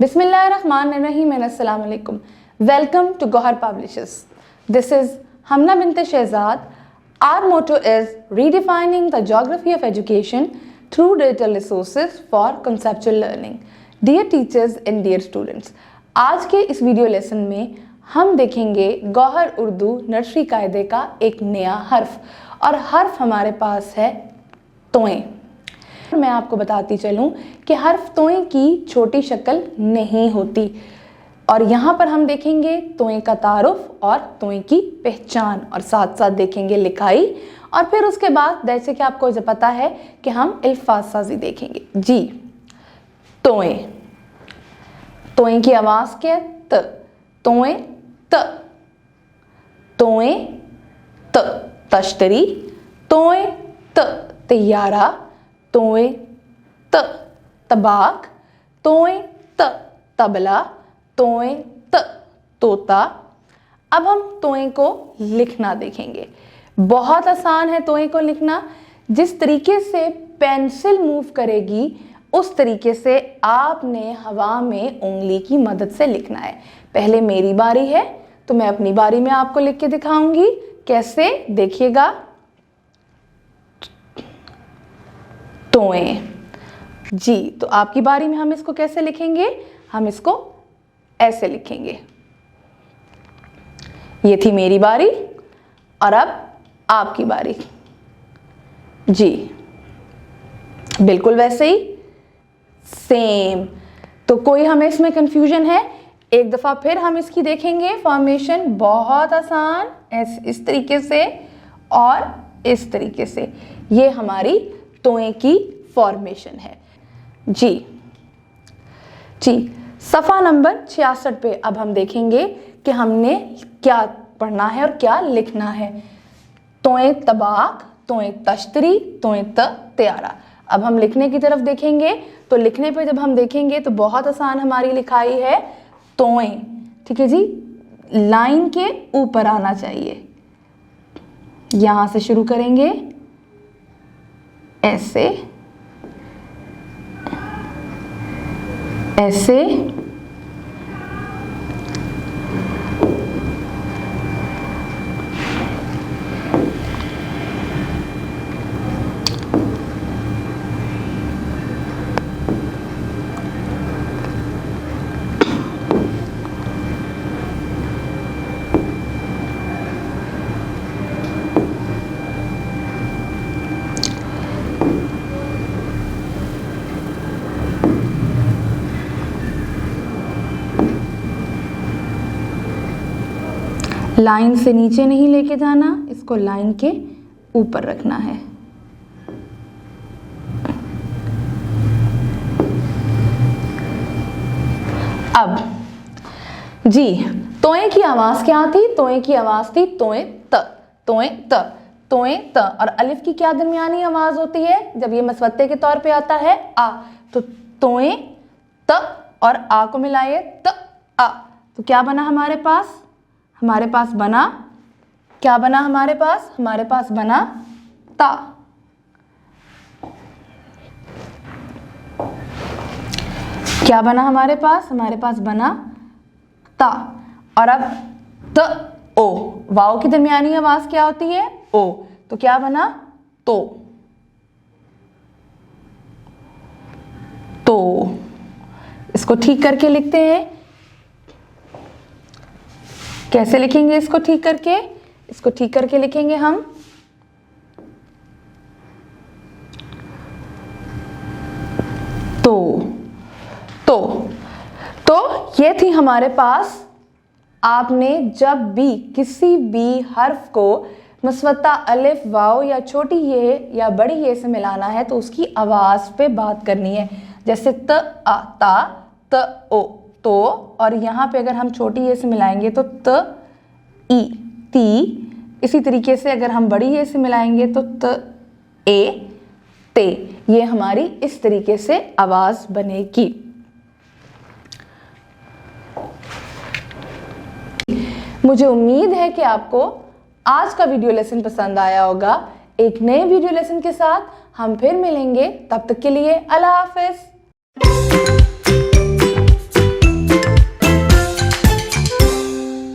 Bismillahirrahmanirrahim and Assalamu alaikum. Welcome to Gohar Publishers. This is Hamna Bint Shehzad. Our motto is redefining the geography of education through digital resources for conceptual learning. Dear teachers and dear students, आज के इस video lesson में हम देखेंगे Gauhar Urdu nursery कायदे का एक नया हर्फ और हर्फ हमारे पास है तोएं। मैं आपको बताती चलूं कि हर्फ तोएं की छोटी शक्ल नहीं होती और यहाँ पर हम देखेंगे तोएं का तारुफ और तोएं की पहचान और साथ साथ देखेंगे लिखाई और फिर उसके बाद जैसे कि आपको जो पता है कि हम अल्फाज साजी देखेंगे। जी, तोएं, तोएं की आवाज़ क्या है? त, तोएं त, तोएं त, तश्तरी, तोएं त, तैयारा, तोएं त, तबाक, तोएं त, तबला, तोएं त, तोता। अब हम तोएं को लिखना देखेंगे। बहुत आसान है तोएं को लिखना। जिस तरीके से पेंसिल मूव करेगी उस तरीके से आपने हवा में उंगली की मदद से लिखना है। पहले मेरी बारी है तो मैं अपनी बारी में आपको लिख के दिखाऊंगी कैसे, देखिएगा। तोएं। जी, तो आपकी बारी में हम इसको कैसे लिखेंगे? हम इसको ऐसे लिखेंगे। ये थी मेरी बारी और अब आपकी बारी। जी, बिल्कुल वैसे ही सेम। तो कोई हमें इसमें कंफ्यूजन है? एक दफा फिर हम इसकी देखेंगे फॉर्मेशन। बहुत आसान, इस तरीके से और इस तरीके से ये हमारी तोएं की फॉर्मेशन है। जी जी, सफ़ा नंबर 66 पे अब हम देखेंगे कि हमने क्या पढ़ना है और क्या लिखना है। तोएं तबाक, तोएं तश्तरी, तोएं त, त्यारा। अब हम लिखने की तरफ देखेंगे तो लिखने पे जब हम देखेंगे तो बहुत आसान हमारी लिखाई है तोएं। ठीक है जी, लाइन के ऊपर आना चाहिए। यहां से शुरू करेंगे ऐसे ऐसे, लाइन से नीचे नहीं लेके जाना, इसको लाइन के ऊपर रखना है। अब जी, तोएं की आवाज क्या थी? तोएं की आवाज थी तोएं त, तोएं त, तोएं त। और अलिफ की क्या दरमियानी आवाज होती है जब ये मसवत्ते के तौर पे आता है? आ। तो तोएं त और आ को मिलाइए त, आ। तो क्या बना हमारे पास? हमारे पास बना, क्या बना हमारे पास? हमारे पास बना ता। क्या बना हमारे पास? हमारे पास बना ता। और अब त ओ, वाओ की दरमियानी आवाज क्या होती है? ओ। तो क्या बना? तो। तो इसको ठीक करके लिखते हैं। कैसे लिखेंगे इसको ठीक करके? इसको ठीक करके लिखेंगे हम तो ये थी हमारे पास। आपने जब भी किसी भी हर्फ को मसवत्ता अलिफ, वाव या छोटी ये या बड़ी ये से मिलाना है तो उसकी आवाज पे बात करनी है। जैसे त, आ, ता, त, ओ, तो। और यहाँ पे अगर हम छोटी ए से मिलाएंगे तो त, ई, ती। इसी तरीके से अगर हम बड़ी ए से मिलाएंगे तो त, ए, ते। ये हमारी इस तरीके से आवाज बनेगी। मुझे उम्मीद है कि आपको आज का वीडियो लेसन पसंद आया होगा। एक नए वीडियो लेसन के साथ हम फिर मिलेंगे। तब तक के लिए अल्लाह हाफिज।